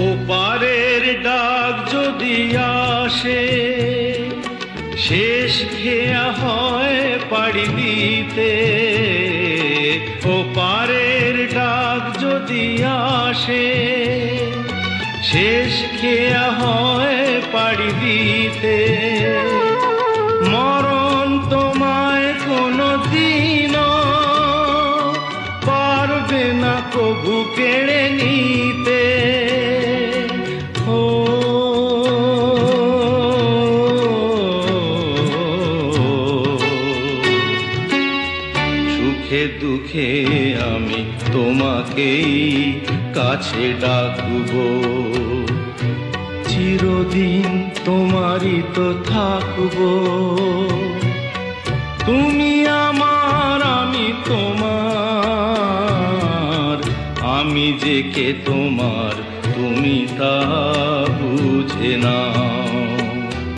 ওপারের ডাক যদি আসে, শেষ খেয়া হয় পাড়ি দিতে। ওপারের ডাক যদি আসে, শেষ খেয়া হয় পাড়ি দিতে। মরণ তোমায় কোনো দিনও পারবে না কবু কেড়ে নিতে। সুখে দুঃখে আমি তোমাকেই কাছে ডাকবো, চিরদিন তোমারই তো থাকবো। তুমি আমার, আমি তোমার, আমি যে কে তোমার তুমি তা বুঝে না।